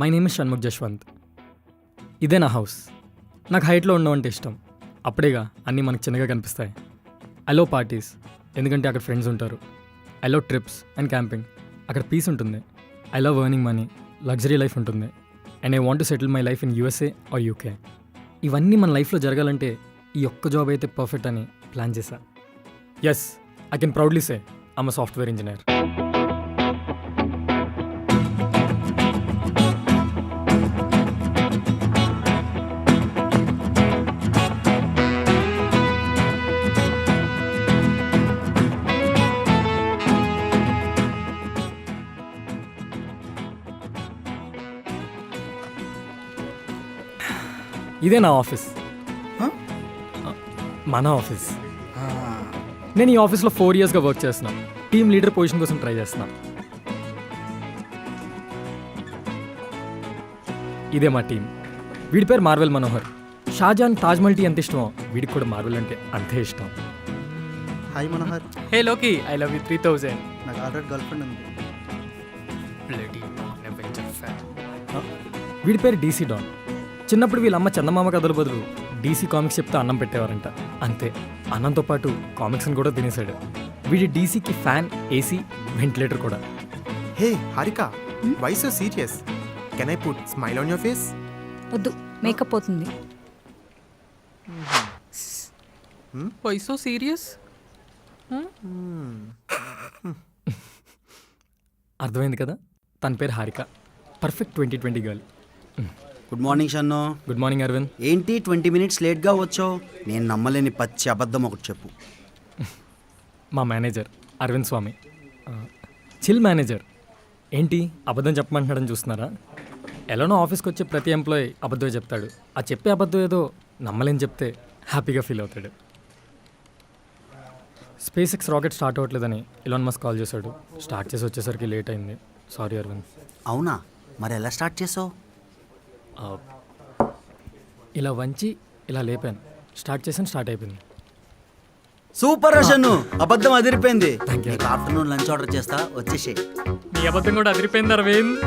My name is Shanmukh Jaswanth. ఇదే నా house. నాకు హైట్లో ఉండడం అంటే ఇష్టం. అప్పుడేగా అన్నీ మనకు చిన్నగా కనిపిస్తాయి. ఐ లవ్ పార్టీస్, ఎందుకంటే అక్కడ ఫ్రెండ్స్ ఉంటారు. I love trips and camping, అక్కడ పీస్ ఉంటుంది. I love earning money, luxury life ఉంటుంది. And I want to settle my life in USA or UK. ఇవన్నీ మన లైఫ్లో జరగాలంటే ఈ ఒక్క జాబ్ అయితే పర్ఫెక్ట్ అని ప్లాన్ చేశా. Yes, I can proudly say I'm a software engineer. ఇదే నా ఆఫీస్, మన ఆఫీస్. నేను ఈ ఆఫీస్లో 4 yearsగా వర్క్ చేస్తున్నాను. టీమ్ లీడర్ పొజిషన్ కోసం ట్రై చేస్తున్నా. ఇదే మా టీం. వీడి పేరు మార్వెల్ మనోహర్. షాజాన్ తాజ్మహల్ టీ ఎంత ఇష్టమో వీడికి కూడా మార్వెల్ అంటే అంతే ఇష్టం. హాయ్ మనోహర్. హే లోకి, ఐ లవ్ యూ 3000. నాకు ఆల్రెడీ గర్ల్ ఫ్రెండ్ ఉంది. వీడి పేరు డీసీ డాన్. చిన్నప్పుడు వీళ్ళమ్మ చందమామ కథల బదులు డీసీ కామిక్స్ చెప్తే అన్నం పెట్టేవారంట. అంతే, అన్నంతో పాటు కామిక్స్ని కూడా తినేశాడు. వీడి డీసీకి ఫ్యాన్, ఏసీ, వెంటిలేటర్ కూడా. Hey Harika, why so serious? Can I put smile on your face? వద్దు, మేకప్ పోతుంది. Why so serious? అర్థమైంది కదా, తన పేరు Harika. Perfect 2020 girl. Good morning Shannu. Good morning Arvind. ఏంటి 20 minutes లేట్గా వచ్చావు? నేను నమ్మలేని పచ్చి అబద్ధం ఒకటి చెప్పు. మా మేనేజర్ అరవింద్ స్వామి, చిల్ మేనేజర్. ఏంటి అబద్ధం చెప్పమంటున్నాడని చూస్తున్నారా? ఎలానో ఆఫీస్కి వచ్చే ప్రతి ఎంప్లాయీ అబద్ధమే చెప్తాడు. ఆ చెప్పే అబద్ధం ఏదో నమ్మలేని చెప్తే హ్యాపీగా ఫీల్ అవుతాడు. SpaceX రాకెట్ స్టార్ట్ అవ్వట్లేదని ఎలాన్ మస్క్ కాల్ చేశాడు. స్టార్ట్ చేసి వచ్చేసరికి లేట్ అయింది. సారీ అరవింద్. అవునా, మరి ఎలా స్టార్ట్ చేసావు? ఇలా వంచి ఇలా లేపాను, స్టార్ట్ చేసాను, స్టార్ట్ అయిపోయింది. సూపర్ షన్ను, అబద్ధం అదిరిపోయింది. Thank you. Afternoon lunch order చేస్తా, వచ్చేసే. నీ అబద్ధం కూడా అదిరిపోయింది అరవింద్.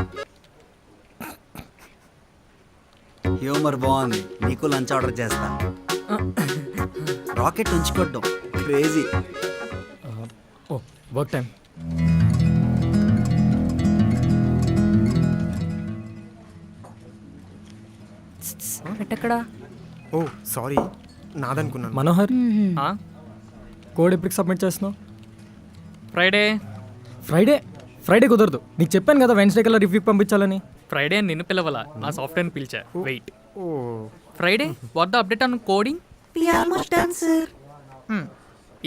హ్యూమర్ బాగుంది, నీకు లంచ్ ఆర్డర్ చేస్తా. రాకెట్ ఉంచుకోవడం క్రేజీ. ఓ వర్క్ టైం. పెట్టక్కడా. ఓ సారీ, నాదనుకున్నాను. మనోహర్, ఆ? కోడ్ ఎప్పటికి సబ్మిట్ చేస్తున్నావు? ఫ్రైడే. ఫ్రైడే కుదరదు. నీకు చెప్పాను కదా వెన్స్డే కల్లా రివ్యూకి పంపించాలని. ఫ్రైడే అని నిన్ను పిలవాలా, నా సాఫ్ట్వేర్ని పిలిచా. Wait, oh Friday what the update on coding?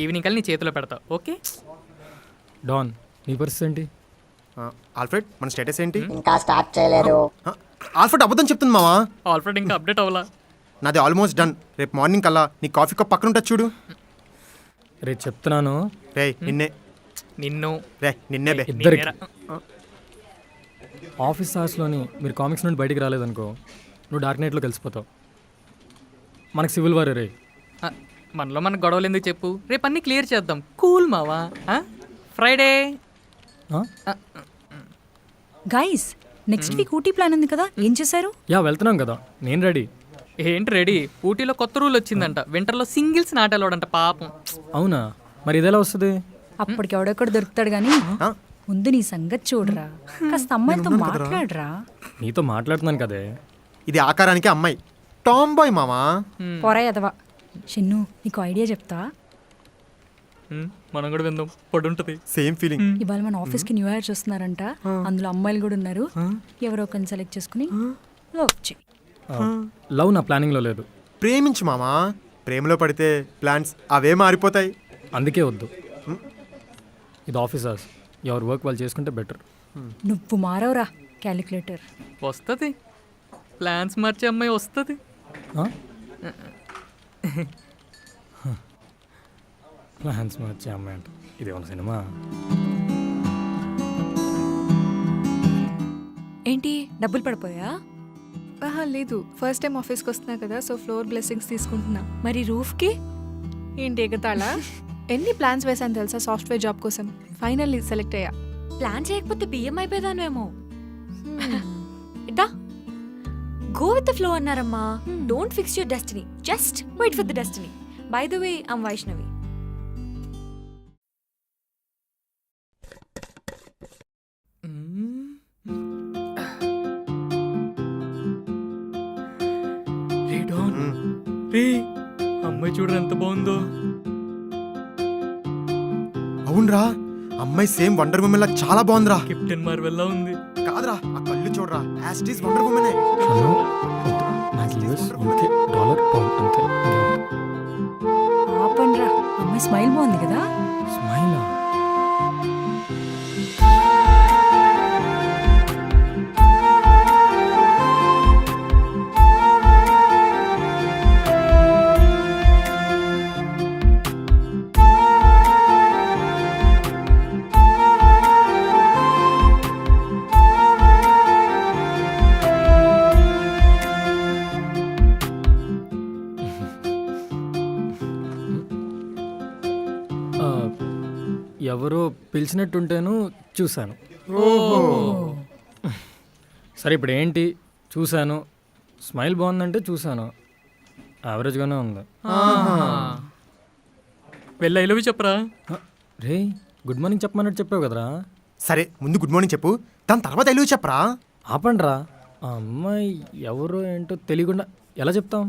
Evening కల్లా నీ చేతిలో పెడతా, ఓకే? డాన్, నీ పరిస్థితి ఏంటి? ఆల్ఫ్రెడ్, మన స్టేటస్ ఏంటి? ఇంకా స్టార్ట్ చేయలేదు. ఆల్ఫ్రెడ్ అబద్ధం చెప్తుంది మావా. ఆల్ఫ్రెడ్ ఇంకా అప్డేట్ అవ్వాలా? నాది ఆల్మోస్ట్ డన్. రేపు మార్నింగ్ కల్లా నీ కాఫీ కప్ పక్కన ఉంటుంది చూడు. రేపు చెప్తున్నాను. రే నిన్నే, నిన్ను నిన్నే బే. ఇద్దరికి నేనేరా? ఆఫీస్ అవర్స్లోని మీరు కామిక్స్ నుండి బయటికి రాలేదనుకో, నువ్వు డార్క్ నైట్లో కలిసిపోతావు. మనకు సివిల్ వారే రే. ఆ, మనలో మనకు గొడవలు ఎందుకు చెప్పు, రేపు అన్నీ క్లియర్ చేద్దాం. కూల్ మావా. Friday. Guys, next week Ooty plan ఉంది కదా, ఏం చేశారు? యా వెళ్తున్నాం కదా, నేను రెడీ. ఏంటి రెడీ? ఊటీలో కొత్త రూల్ వచ్చిందంట, వింటర్లో సింగిల్స్ నాటలోడంట. పాపం. అవునా, మరి ఇదెలా వస్తుంది? అప్పటికి ఎవడెక్కడ దొరుకుతాడు గానీ ముందు నీ సంగతి చూడరా. కాస్త అమ్మాయితో మాట్లాడరా. నీతో మాట్లాడుతున్నాను కదే. ఇది ఆకారానికి అమ్మాయి, టామ్ బాయ్ మామా. పొరా ఎదవా. షిన్ను, నీకు ఐడియా చెప్తా. మనం కూడా విందాం, పడుంటది. Same feeling. ఇవాళ మన ఆఫీస్కి న్యూ ఇయర్ చూస్తున్నారంట. అందులో అమ్మాయిలు కూడా ఉన్నారు. ఎవరో ఒకరిని సెలెక్ట్ చేసుకుని లవ్ చేయి. లవ్ నా ప్లానింగ్లో లేదు. ప్రేమించు మామా. ప్రేమలో పడితే ప్లాన్స్ అవే మారిపోతాయి. అందుకే వద్దు. ఇది ఆఫీస్ అవర్స్, ఎవరి వర్క్ వాళ్ళు చేసుకుంటే బెటర్. నువ్వు మారవరా క్యాలిక్యులేటర్. వస్తుంది, ప్లాన్స్ మార్చే అమ్మాయి వస్తుంది. ప్లాన్స్ మార్చే అమ్మాయి అంట. ఇది ఏమన్నా సినిమా? ఏంటి, డబ్బులు పడిపోయా? లేదు, ఫస్ట్ టైం ఆఫీస్కి వస్తున్నా కదా, సో ఫ్లోర్ బ్లెస్సింగ్స్ తీసుకుంటున్నా. మరి రూఫ్కి ఏంటి ఎగతాళా? ఎన్ని ప్లాన్స్ వేసాను తెలుసా సాఫ్ట్వేర్ జాబ్ కోసం. ఫైనల్లీ సెలెక్ట్ అయ్యా. ప్లాన్ చేయకపోతే బియ్యం అయిపోయేదానేమో. ఇట్టా విత్ ద ఫ్లో అన్నారమ్మా. Don't fix your destiny, just wait for the destiny. By the way, I'm Vaishnavi. రే డాన్, రే అమ్మాయి చూడరా ఎంత బాగుందో. అవునరా, అమ్మాయి సేమ్ వండర్ ఉమెన్ లా చాలా బాగుందిరా. కెప్టెన్ మార్వెల్లా ఉంది. కాదురా, ఆ కళ్ళు చూడరా, యాస్టీస్ వండర్ ఉమెన్. షన్ను వద్దు. నాకు యూఎస్ యూకే డాలర్ పౌండ్ అంతే. ఆపండ్రా, అమ్మాయి స్మైల్ బాగుంది కదా. స్మైల్ ఎవరో పిలిచినట్టుంటేను చూశాను. సరే ఇప్పుడు ఏంటి, చూశాను, స్మైల్ బాగుందంటే చూశాను, యావరేజ్గానే ఉంది. వెళ్ళి ఐ లవ్ యూ చెప్పరా. రే గుడ్ మార్నింగ్ చెప్పమన్నట్టు చెప్పావు కదరా. సరే ముందు గుడ్ మార్నింగ్ చెప్పు, దాని తర్వాత ఎలుగు చెప్పరా. ఆపండ్రా, ఆ అమ్మాయి ఎవరో ఏంటో తెలియకుండా ఎలా చెప్తాం.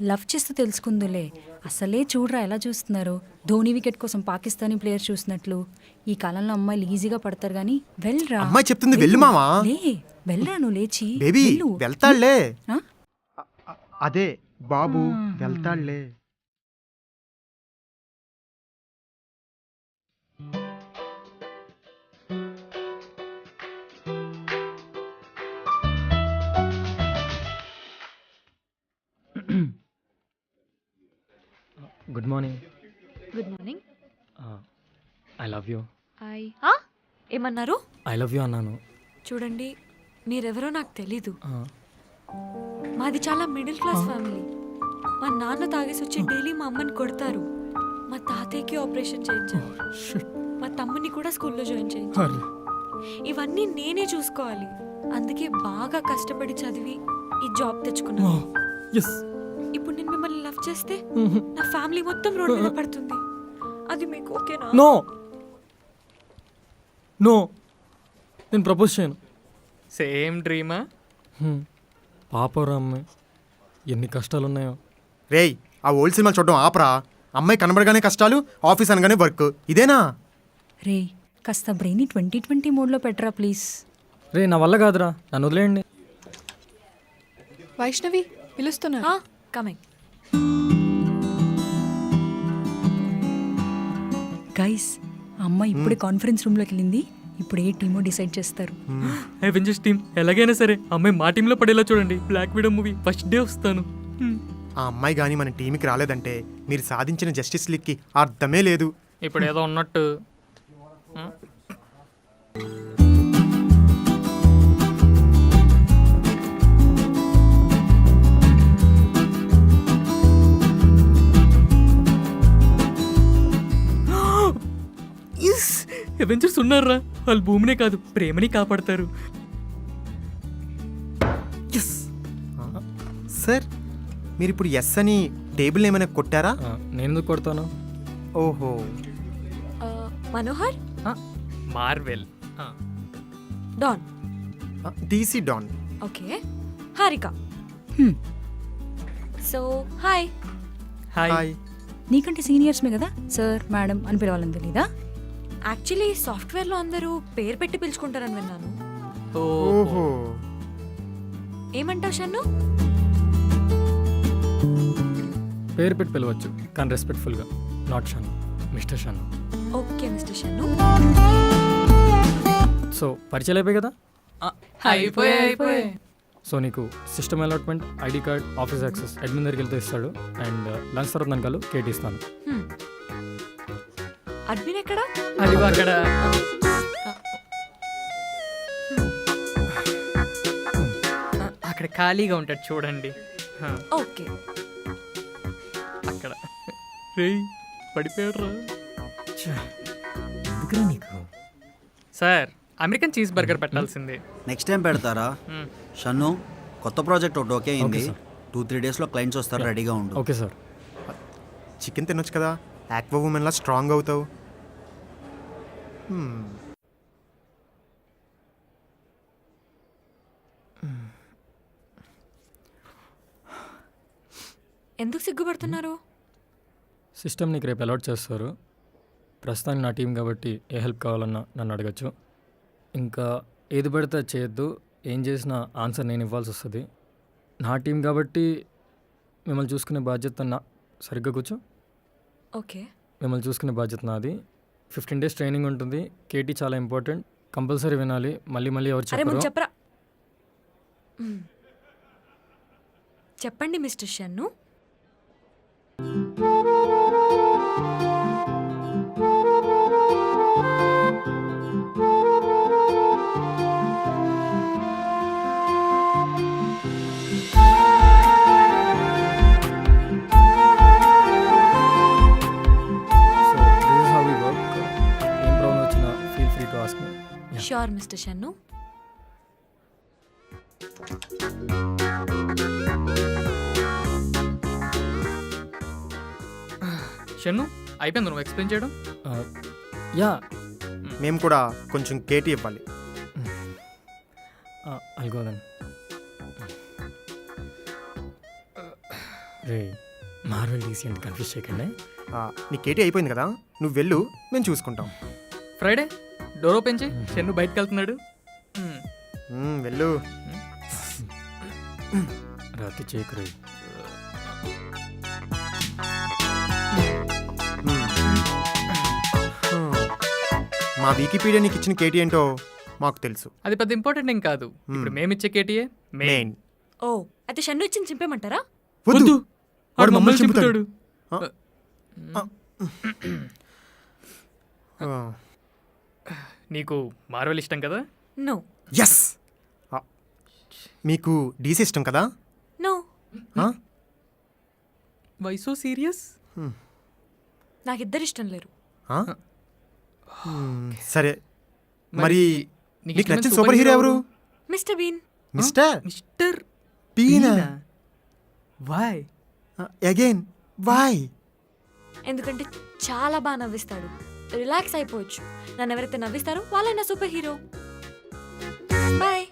లవ్ చేస్తూ తెలుసుకుందులే. అసలే చూడరా ఎలా చూస్తున్నారు, ధోని వికెట్ కోసం పాకిస్తానీ ప్లేయర్ చూసినట్లు. ఈ కాలంలో అమ్మాయిలు ఈజీగా పడతారు కానీ వెళ్ళరా. అమ్మాయి చెప్తుంది వెళ్ళు మావా. లే, వెళ్ళరా నువ్వు లేచి. బేబీ వెళ్ళు. వెళ్తాడులే. ఆ? అదే బాబు వెళ్తాడులే. Good morning. Good morning. I love you. ఏమన్నారు? ఐ లవ్ యూ అన్నాను. చూడండి, మీరెవరో నాకు తెలీదు. ఆ, మాది చాలా మిడిల్ క్లాస్ ఫ్యామిలీ. మా నాన్న తాగేసి వచ్చి డైలీ మా అమ్మని కొడతారు. మా తాతయ్యకి ఆపరేషన్ చేయించారు. shit. మా తమ్ముని కూడా స్కూల్లో జాయిన్ చేయించారు. అరే, ఇవన్నీ నేనే చూసుకోవాలి. అందుకే బాగా కష్టపడి చదివి ఈ జాబ్ తెచ్చుకున్నాను. yes. ఇప్పుడు నేను మిమ్మల్ని లవ్ చేస్తే నా ఫ్యామిలీ మొత్తం రోడ్ మీద పడుతుంది. అది మీకు ఓకేనా? నో నో, నేను ప్రపోజ్ చేయను. సేమ్ డ్రీమా? పాపరా అమ్మాయి, ఎన్ని కష్టాలు ఉన్నాయో. రేయ్, ఆ ఓల్డ్ సినిమాలు చూడడం ఆపరా. అమ్మాయి కనబడగానే కష్టాలు, ఆఫీస్ అనగానే వర్క్, ఇదేనా? రే కాస్త బ్రెయిన్ 2020 మోడ్లో పెట్టరా ప్లీజ్. రే నా వల్ల కాదురా, నన్ను వదిలేయండి. వైష్ణవి పిలుస్తున్నా. కమింగ్. గైస్, ఆ అమ్మాయి ఇప్పుడే కాన్ఫరెన్స్ రూమ్లోకి వెళ్ళింది. ఇప్పుడు ఏ టీమో డిసైడ్ చేస్తారు. అవెంజర్స్ టీమ్ ఎలాగైనా సరే అమ్మాయి మా టీంలో పడేలా చూడండి. Black Widow movie first day వస్తాను. ఆ అమ్మాయి కానీ మన టీంకి రాలేదంటే మీరు సాధించిన జస్టిస్ లీగ్కి అర్థమే లేదు. ఇప్పుడు ఏదో ఉన్నట్టు. అవెంజర్స్ ఉన్నారా, వాళ్ళు భూమినే కాదు ప్రేమని కాపాడతారు. సార్, మీరు ఇప్పుడు ఎస్ అని టేబుల్ ఏమైనా కొట్టారా? నేను ఎందుకు కొడతాను? ఓహో, Manohar. Marvel. Don. DC don. Okay. Harika. So hi. Hi. Hi. నీకంటే సీనియర్స్మే కదా సార్ మేడం అని పిలవాలని తెలీదా? యాక్చువల్లీ సాఫ్ట్వేర్లో అందరూ పేరు పెట్టి పిలుచుకుంటారని విన్నాను. ఓహో, ఏమంటావు షన్ను? పేరు పెట్టి పిలవచ్చు కానీ రెస్పెక్ట్ఫుల్గా. Not Shannu, mister Shannu. Okay mister Shannu. So పరిచయాలు అయిపోయి కదా. అయిపోయాయి. సో నీకు system allotment, ID card, office access admin దగ్గరికి వెళ్తే ఇస్తాడు. అండ్ లంచ్ తర్వాత దానికాలు కేటీ ఇస్తాను. అడ్మిన్ ఎక్కడా? అది అక్కడ. అక్కడ ఖాళీగా ఉంటాడు చూడండి. ఓకే. అక్కడ. రేయ్ పడిపోయాడు. ఎందుకురా నీకు? సార్, అమెరికన్ చీజ్ బర్గర్ పెట్టాల్సిందే. నెక్స్ట్ టైం పెడతారా? షన్ను కొత్త ప్రాజెక్ట్ ఒకటి ఓకే అయింది. Okay, sir. 2-3 డేస్లో క్లయింట్స్ వస్తారు, రెడీగా ఉండు. Okay sir. చికెన్ తినొచ్చు కదా, యాక్వా ఉమెన్లా స్ట్రాంగ్ అవుతావు. ఎందుకు సిగ్గుపడుతున్నారు? సిస్టమ్ నీకు రేపు అలాట్ చేస్తారు. ప్రస్తుతానికి నా టీం కాబట్టి ఏ హెల్ప్ కావాలన్నా నన్ను అడగచ్చు. ఇంకా ఏది పడితే అది చేయొద్దు. ఏం చేసినా ఆన్సర్ నేను ఇవ్వాల్సి వస్తుంది. నా టీం కాబట్టి మిమ్మల్ని చూసుకునే బాధ్యత సరిగ్గా కూర్చో. ఓకే. మిమ్మల్ని చూసుకునే బాధ్యత నాది. 15 డేస్ ట్రైనింగ్ ఉంటుంది. కేటీ చాలా ఇంపార్టెంట్, కంపల్సరీ వినాలి. మళ్ళీ మళ్ళీ ఎవరు అరే ముందు చెప్పరు. చెప్పరా. చెప్పండి mister Shannu. So this is how we work. ఏం ప్రాబ్లం వచ్చినా feel free to ask me. Sure mister Shannu. Shannu అయిపోయింది నువ్వు ఎక్స్ప్లెయిన్ చేయడం. యా, మేము కూడా కొంచెం కేటీ ఇవ్వాలి. అల్గోదన్ రే మార్వెల్ డీసీ అంటే కన్ఫ్యూజ్ చేయకండి. నీ కేటీ అయిపోయింది కదా, నువ్వు వెళ్ళు, మేము చూసుకుంటాం. ఫ్రైడే డోర్ ఓపెన్ చేయి, షన్ను బయటకు వెళ్తున్నాడు. వెళ్ళు. రాత్రి చేయకురే. మా వికీపీడియా నీకు ఇచ్చిన కేటీ ఏంటో మాకు తెలుసు. అది పెద్ద ఇంపార్టెంట్ ఏం కాదు. ఇప్పుడు మేమిచ్చే కేటీఏ మెయిన్. ఓ అయితే షన్ను ఇచ్చింది చింపేమంటారా? వద్దు, వాడు మమ్మల్ని చింపుతాడు. నీకు మార్వెల్ ఇష్టం కదా? నో. ఎస్. మీకు డీసీ ఇష్టం కదా? నో. Why so serious? నాకు ఇద్దరు ఇష్టం లేరు. సరే, మరి నీకు నీకు ఇష్టమైన నచ్చిన సూపర్ హీరో ఎవరు? Mister Bean. మిస్టర్ మిస్టర్ బీనా? వై? Again why? ఎందుకంటే చాలా బాగా నవ్విస్తాడు. రిలాక్స్ అయిపోవచ్చు. నన్ను ఎవరైతే నవ్విస్తారో వాళ్ళే నా సూపర్ హీరో. బాయ్.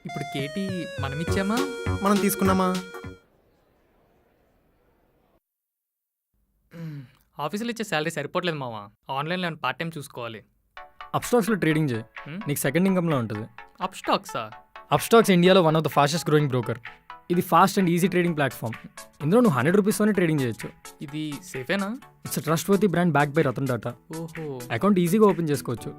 ఇప్పుడు కేటీ మనం ఇచ్చామా మనం తీసుకున్నామా? ఆఫీసులో ఇచ్చే శాలరీ సరిపోవట్లేదు మావా. ఆన్లైన్లో పార్ట్ టైం చూసుకోవాలి. అప్ స్టాక్స్లో ట్రేడింగ్ చేయి, నీకు సెకండ్ ఇన్కమ్లో ఉంటుంది. అప్ స్టాక్సా? అప్ స్టాక్స్ ఇండియాలో one of the fastest growing broker. ఇది fast and easy trading platform. ఇందులో నువ్వు 100 రూపీస్తోనే ట్రేడింగ్ చేయొచ్చు. ఇది సేఫేనా? It's trustworthy brand back by Ratan Tata. ఓహో. అకౌంట్ ఈజీగా ఓపెన్ చేసుకోవచ్చు.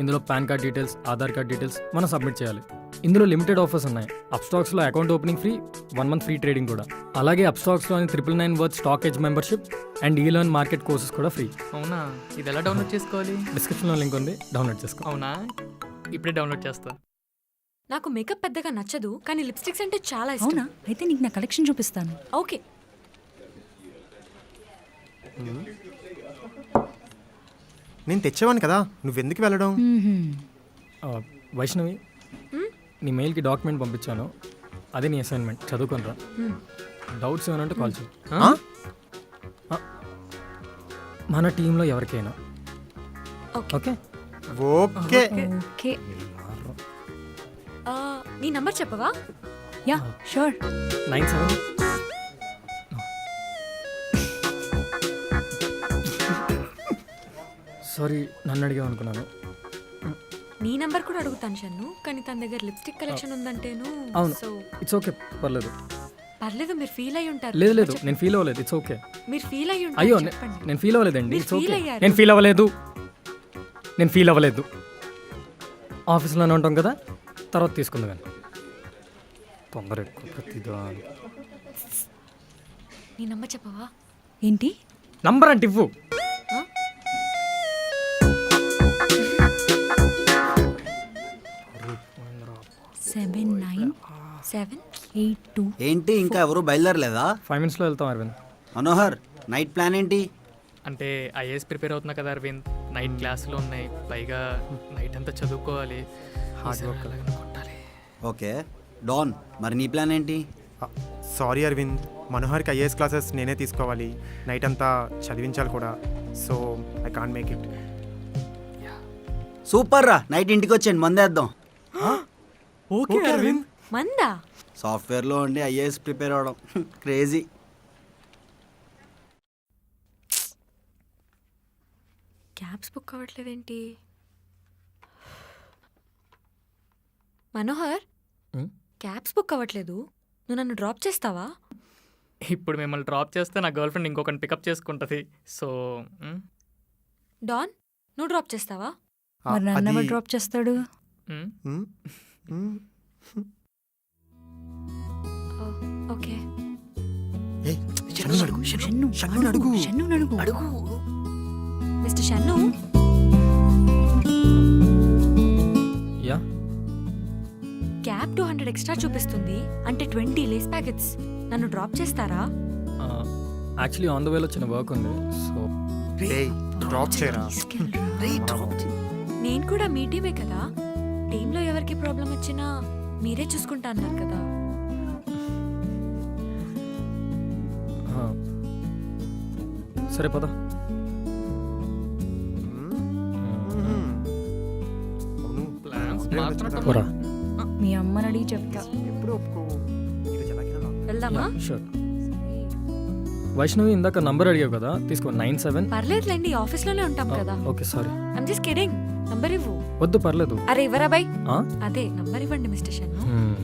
ఇందులో PAN card details, Aadhaar card details మనం సబ్మిట్ చేయాలి. ఇందులో లిమిటెడ్ ఆఫర్స్ ఉన్నాయి. అప్ స్టాక్స్లో account opening free, 1 month free trading కూడా. అలాగే అప్ స్టాక్స్లో 999 worth StockEdge membership and eLearn market courses కూడా ఫ్రీ. అవునా? ఇది ఎలా డౌన్లోడ్ చేసుకోవాలి? డిస్క్రిప్షన్లో లింక్ ఉంది, డౌన్లోడ్ చేసుకో. అవునా, ఇప్పుడే డౌన్లోడ్ చేస్తా. నాకు మేకప్ పెద్దగా నచ్చదు, కానీ లిప్స్టిక్స్ అంటే చాలా ఇష్టం. అవునా? అయితే నీకు నా కలెక్షన్ చూపిస్తాను. ఓకే. నేను తెచ్చేవాను కదా, నువ్వెందుకు వెళ్ళడం? వైష్ణవి, నీ మెయిల్కి డాక్యుమెంట్ పంపించాను. అదే నీ అసైన్మెంట్, చదువుకోనరా. డౌట్స్ ఏమైనా ఉంటే కాల్ చేయి. మన టీంలో ఎవరికైనా. Okay okay. ఓకే. నీ నంబర్ చెప్పవా? Yeah sure. 97. సారీ, నన్ను అడిగావు అనుకున్నాను. నీ నంబర్ కూడా అడుగుతాను షన్ను, కానీ తన దగ్గర లిప్స్టిక్ కలెక్షన్ ఉందంటేను. అవును, సో ఇట్స్ ఓకే, పర్లేదు. పర్లేదు, మీరు ఫీల్ అయ్యి ఉంటారు. లేదు లేదు, నేను ఫీల్ అవ్వలేదు. It's okay. మీరు ఫీల్ అయ్యి అయ్యో, ఉంటారు. చెప్పండి. నేను ఫీల్ అవ్వలేదండి. మీరు ఇట్స్ ఓకే. feel అయ్యారు. నేను ఫీల్ అవ్వలేదు. నేను ఫీల్ అవ్వలేదు. ఆఫీస్లోనే ఉంటాం కదా, తర్వాత తీసుకుందాం కానీ. తొందర ఎక్కువ ప్రతిదాని. నీ నంబర్ చెప్పవా? ఏంటి? నంబర్ అంటే ఇవ్వు. ఆ? సెవెన్ 7 ఏంటి ఇంకా ఎవరు బయలుదేరలేదా? 5 minutesలో వెళ్తాం అరవింద్. మనోహర్, నైట్ ప్లాన్ ఏంటి? అంటే ఐఏఎస్ ప్రిపేర్ అవుతున్నా కదా అరవింద్, నైట్ క్లాసులు ఉన్నాయి, పైగా నైట్ అంతా చదువుకోవాలి. Hard work. ఈసారి ఎలాగైనా కొట్టాలి. ఓకే డాన్, మరి నీ ప్లాన్ ఏంటి? సారీ అరవింద్, మనోహర్కి ఐఏఎస్ క్లాసెస్ నేనే తీసుకోవాలి, నైట్ అంతా చదివించాలి కూడా, so I can't make it. Super రా, నైట్ ఇంటికి వచ్చేయండి, మందేద్దాం. ఓకే అరవింద్. మందా? సాఫ్ట్వేర్లో ఉండి ఐఏఎస్ ప్రిపేర్ అవడం క్రేజీ. క్యాబ్స్ బుక్ అవ్వట్లేదేంటి? మనోహర్, Hmm? క్యాబ్స్ బుక్ అవ్వట్లేదు, నువ్వు నన్ను డ్రాప్ చేస్తావా? ఇప్పుడు మిమ్మల్ని డ్రాప్ చేస్తే నా గర్ల్ ఫ్రెండ్ ఇంకొకరిని పికప్ చేసుకుంటుంది. సో డాన్, నువ్వు డ్రాప్ చేస్తావా? మరి నన్ను ఎవరు డ్రాప్ చేస్తాడు? ఓకే. షన్ను అడుగు. Mister Shannu, yeah, cab 200 extra చూపిస్తుంది, అంటే 20 లేస్ ప్యాకెట్స్. నన్ను డ్రాప్ చేస్తారా? యాక్చువల్లీ ఆన్ ద వేలో చిన్న వర్క్ ఉంది, సో డ్రాప్ చేయరా? నేను కూడా మీ టీమే కదా, టీంలో ఎవరికి ప్రాబ్లం వచ్చినా మీరే చూసుకుంటా అన్నారు కదా. సరే పద. ప్లాన్స్ మాత్రం పోరా. మీ అమ్మని అడిగి చెప్తా. ఎప్పుడు ఒప్పుకో. ఇది ఎలాగైనా లాగు. వెళ్దామా? షూర్. వైష్ణవి ఇందాక నంబర్ అడిగావు కదా, తీసుకో. 97. పర్లేదులేండి, ఆఫీస్లోనే ఉంటాం కదా. Okay sorry. I'm just kidding. Number ఇవ్వు. వద్దు పర్లేదు. అరే ఇవ్వరా బాయ్. ఆ? అదే నంబర్ ఇవ్వండి మిస్టర్ షన్ను. Hmm.